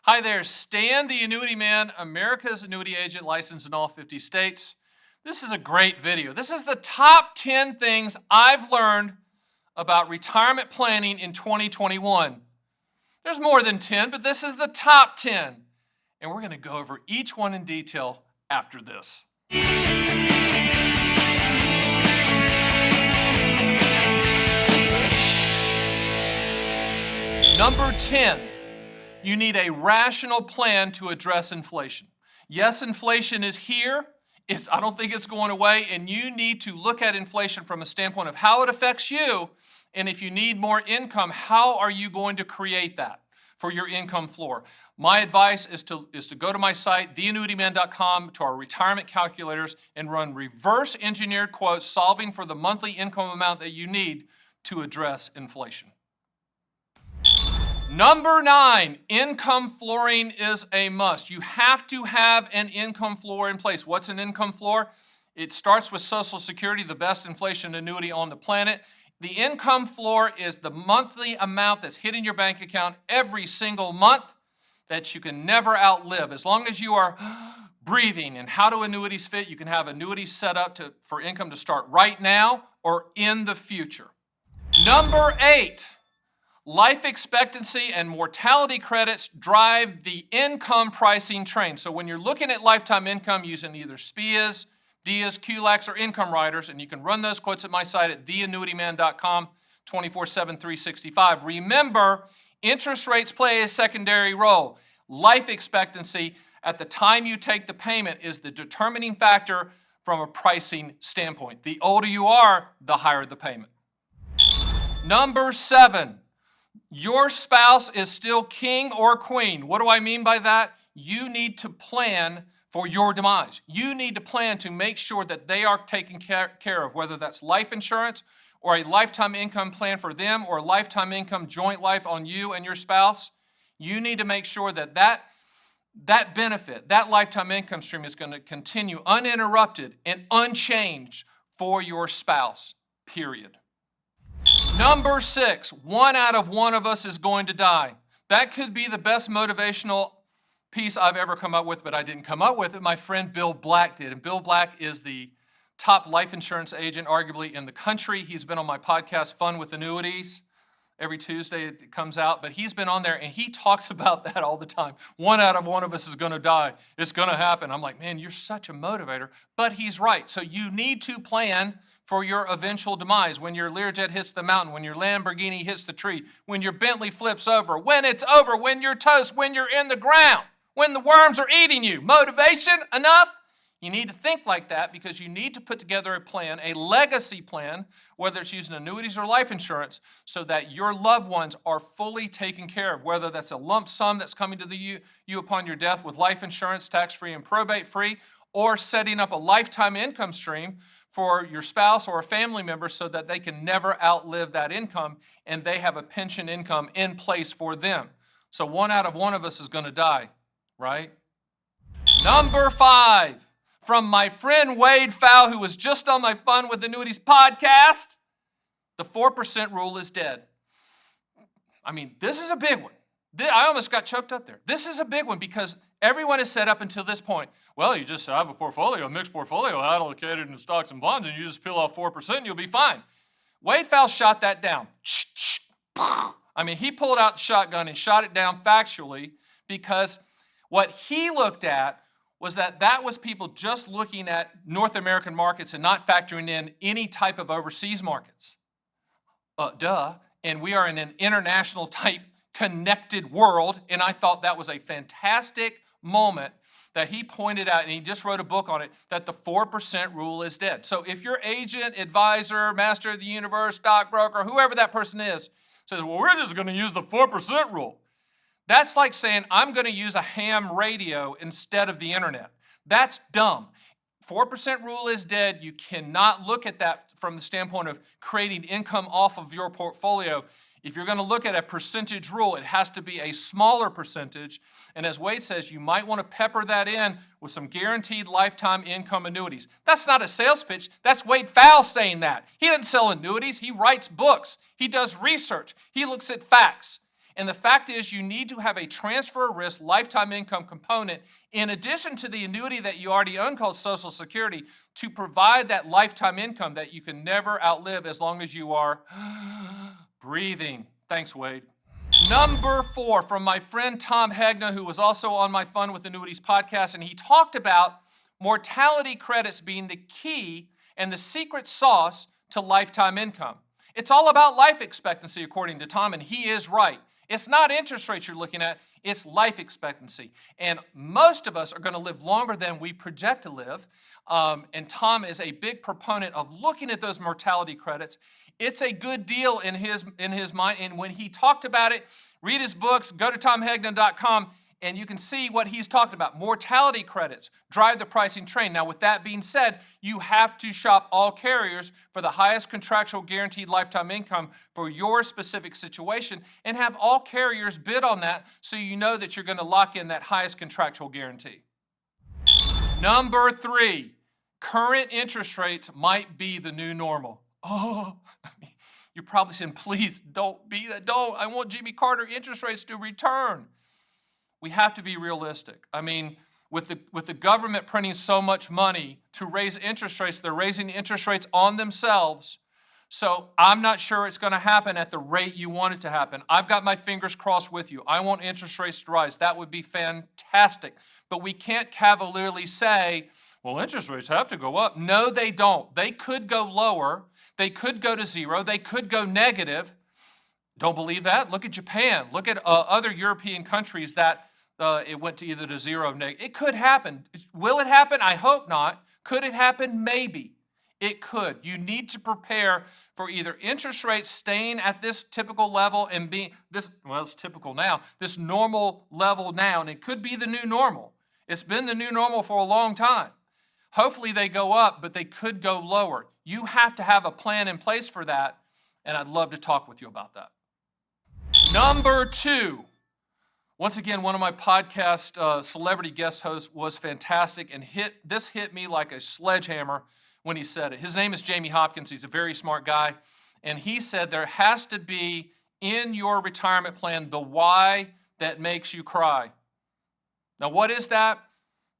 Hi there, Stan the Annuity Man, America's annuity agent licensed in all 50 states. This is a great video. This is the top 10 things I've learned about retirement planning in 2021. There's more than 10, but this is the top 10. And we're going to go over each one in detail after this. Number 10. You need a rational plan to address inflation. Yes, inflation is here. I don't think it's going away, and you need to look at inflation from a standpoint of how it affects you, and if you need more income, how are you going to create that for your income floor? My advice is to go to my site, theannuityman.com, to our retirement calculators, and run reverse engineered quotes solving for the monthly income amount that you need to address inflation. Number 9, income flooring is a must. You have to have an income floor in place. What's an income floor? It starts with Social Security, the best inflation annuity on the planet. The income floor is the monthly amount that's hitting your bank account every single month that you can never outlive. As long as you are breathing. And how do annuities fit? You can have annuities set up for income to start right now or in the future. Number 8. Life expectancy and mortality credits drive the income pricing train. So when you're looking at lifetime income using either SPIAs, DIAs, QLACs, or income riders, and you can run those quotes at my site at theannuityman.com 24/7, 365. Remember, interest rates play a secondary role. Life expectancy at the time you take the payment is the determining factor from a pricing standpoint. The older you are, the higher the payment. Number 7. Your spouse is still king or queen. What do I mean by that? You need to plan for your demise. You need to plan to make sure that they are taken care of, whether that's life insurance or a lifetime income plan for them or lifetime income joint life on you and your spouse. You need to make sure that that benefit, that lifetime income stream is going to continue uninterrupted and unchanged for your spouse, period. Number 6, 1 out of 1 of us is going to die. That could be the best motivational piece I've ever come up with, but I didn't come up with it. My friend Bill Black did. And Bill Black is the top life insurance agent, arguably, in the country. He's been on my podcast, Fun with Annuities. Every Tuesday it comes out, but he's been on there and he talks about that all the time. 1 out of 1 of us is going to die. It's going to happen. I'm like, man, you're such a motivator. But he's right. So you need to plan for your eventual demise. When your Learjet hits the mountain, when your Lamborghini hits the tree, when your Bentley flips over, when it's over, when you're toast, when you're in the ground, when the worms are eating you. Motivation enough? You need to think like that because you need to put together a plan, a legacy plan, whether it's using annuities or life insurance, so that your loved ones are fully taken care of, whether that's a lump sum that's coming to you upon your death with life insurance, tax-free and probate-free, or setting up a lifetime income stream for your spouse or a family member so that they can never outlive that income and they have a pension income in place for them. So 1 out of 1 of us is going to die, right? Number 5. From my friend Wade Fowl, who was just on my Fun with Annuities podcast, the 4% rule is dead. I mean, this is a big one. I almost got choked up there. This is a big one because everyone is set up until this point. Well, you just have a portfolio, a mixed portfolio allocated in stocks and bonds, and you just peel off 4% and you'll be fine. Wade Fowl shot that down. I mean, he pulled out the shotgun and shot it down factually because what he looked at was that was people just looking at North American markets and not factoring in any type of overseas markets. And we are in an international type connected world, and I thought that was a fantastic moment that he pointed out, and he just wrote a book on it, that the 4% rule is dead. So if your agent, advisor, master of the universe, stockbroker, whoever that person is, says, well, we're just going to use the 4% rule. That's like saying, I'm going to use a ham radio instead of the internet. That's dumb. 4% rule is dead. You cannot look at that from the standpoint of creating income off of your portfolio. If you're going to look at a percentage rule, it has to be a smaller percentage. And as Wade says, you might want to pepper that in with some guaranteed lifetime income annuities. That's not a sales pitch. That's Wade Fowl saying that. He doesn't sell annuities. He writes books. He does research. He looks at facts. And the fact is, you need to have a transfer risk lifetime income component in addition to the annuity that you already own called Social Security to provide that lifetime income that you can never outlive as long as you are breathing. Thanks, Wade. Number 4, from my friend Tom Hegna, who was also on my Fun with Annuities podcast, and he talked about mortality credits being the key and the secret sauce to lifetime income. It's all about life expectancy, according to Tom, and he is right. It's not interest rates you're looking at, it's life expectancy. And most of us are going to live longer than we project to live. And Tom is a big proponent of looking at those mortality credits. It's a good deal in his mind. And when he talked about it, read his books, go to tomhegna.com, and you can see what he's talked about. Mortality credits drive the pricing train. Now, with that being said, you have to shop all carriers for the highest contractual guaranteed lifetime income for your specific situation and have all carriers bid on that so you know that you're going to lock in that highest contractual guarantee. Number 3, current interest rates might be the new normal. Oh, you're probably saying, please don't be that. Don't. I want Jimmy Carter interest rates to return. We have to be realistic. I mean, with the government printing so much money to raise interest rates, they're raising interest rates on themselves. So I'm not sure it's going to happen at the rate you want it to happen. I've got my fingers crossed with you. I want interest rates to rise. That would be fantastic. But we can't cavalierly say, well, interest rates have to go up. No, they don't. They could go lower. They could go to zero. They could go negative. Don't believe that? Look at Japan. Look at other European countries that it went to either to zero or negative. It could happen. Will it happen? I hope not. Could it happen? Maybe. It could. You need to prepare for either interest rates staying at this typical level and being this, well, it's typical now, this normal level now, and it could be the new normal. It's been the new normal for a long time. Hopefully they go up, but they could go lower. You have to have a plan in place for that, and I'd love to talk with you about that. Number 2. Once again, one of my podcast celebrity guest hosts was fantastic and this hit me like a sledgehammer when he said it. His name is Jamie Hopkins. He's a very smart guy. And he said there has to be in your retirement plan the why that makes you cry. Now, what is that?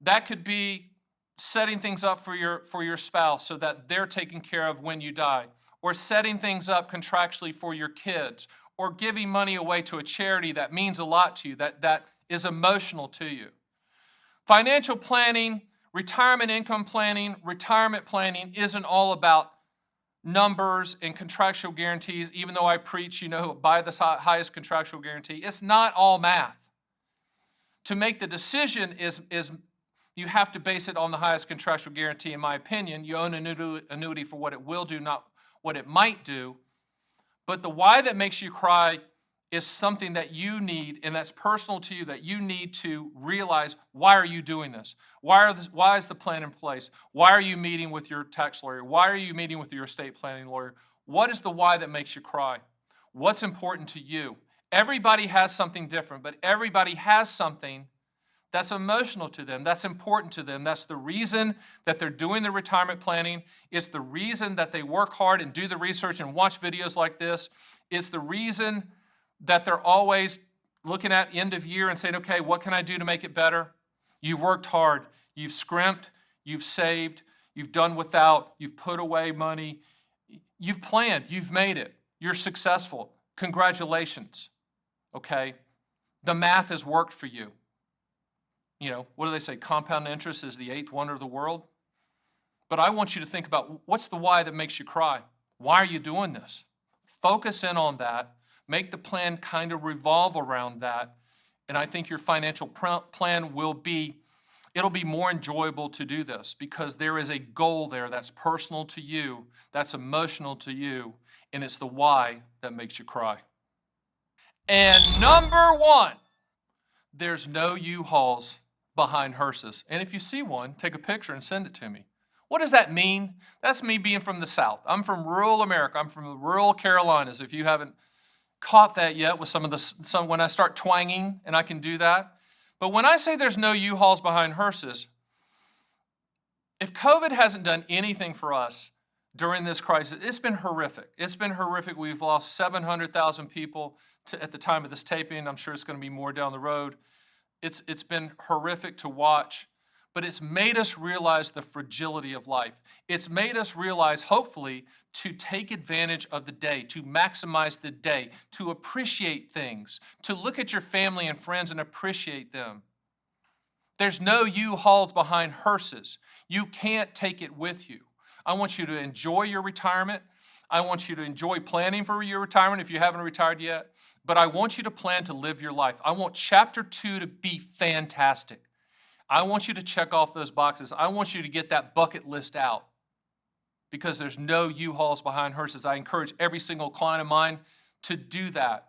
That could be setting things up for your spouse so that they're taken care of when you die, or setting things up contractually for your kids, or giving money away to a charity that means a lot to you, that is emotional to you. Financial planning, retirement income planning, retirement planning isn't all about numbers and contractual guarantees, even though I preach, buy the highest contractual guarantee. It's not all math. To make the decision is you have to base it on the highest contractual guarantee, in my opinion. You own an annuity for what it will do, not what it might do. But the why that makes you cry is something that you need, and that's personal to you, that you need to realize, why are you doing this? Why is the plan in place? Why are you meeting with your tax lawyer? Why are you meeting with your estate planning lawyer? What is the why that makes you cry? What's important to you? Everybody has something different, but everybody has something that's emotional to them, that's important to them. That's the reason that they're doing the retirement planning. It's the reason that they work hard and do the research and watch videos like this. It's the reason that they're always looking at end of year and saying, okay, what can I do to make it better? You've worked hard. You've scrimped. You've saved. You've done without. You've put away money. You've planned. You've made it. You're successful. Congratulations. Okay? The math has worked for you. What do they say? Compound interest is the 8th wonder of the world. But I want you to think about, what's the why that makes you cry? Why are you doing this? Focus in on that. Make the plan kind of revolve around that. And I think your financial plan will be more enjoyable to do this because there is a goal there that's personal to you, that's emotional to you, and it's the why that makes you cry. And number 1, there's no U-Hauls behind hearses. And if you see one, take a picture and send it to me. What does that mean? That's me being from the South. I'm from rural America. I'm from the rural Carolinas. If you haven't caught that yet with some when I start twanging, and I can do that. But when I say there's no U-Hauls behind hearses, if COVID hasn't done anything for us, during this crisis. It's been horrific. It's been horrific. We've lost 700,000 people at the time of this taping. I'm sure it's going to be more down the road. It's been horrific to watch, but it's made us realize the fragility of life. It's made us realize, hopefully, to take advantage of the day, to maximize the day, to appreciate things, to look at your family and friends and appreciate them. There's no U-Hauls behind hearses. You can't take it with you. I want you to enjoy your retirement. I want you to enjoy planning for your retirement if you haven't retired yet. But I want you to plan to live your life. I want chapter 2 to be fantastic. I want you to check off those boxes. I want you to get that bucket list out because there's no U-Hauls behind hearses. I encourage every single client of mine to do that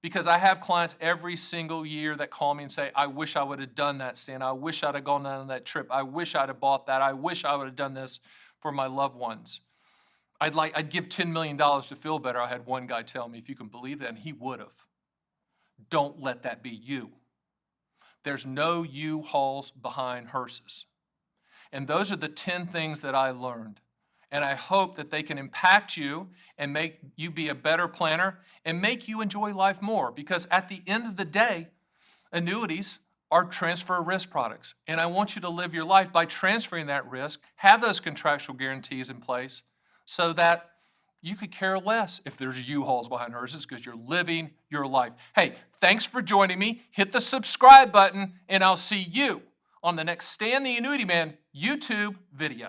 because I have clients every single year that call me and say, I wish I would have done that, Stan. I wish I'd have gone on that trip. I wish I'd have bought that. I wish I would have done this for my loved ones. I'd give $10 million to feel better. I had one guy tell me, if you can believe that, and he would have. Don't let that be you. There's no U-Hauls behind hearses. And those are the 10 things that I learned. And I hope that they can impact you and make you be a better planner and make you enjoy life more. Because at the end of the day, annuities are transfer risk products. And I want you to live your life by transferring that risk, have those contractual guarantees in place so that you could care less if there's U-Hauls behind hearses because you're living your life. Hey, thanks for joining me. Hit the subscribe button, and I'll see you on the next Stan the Annuity Man YouTube video.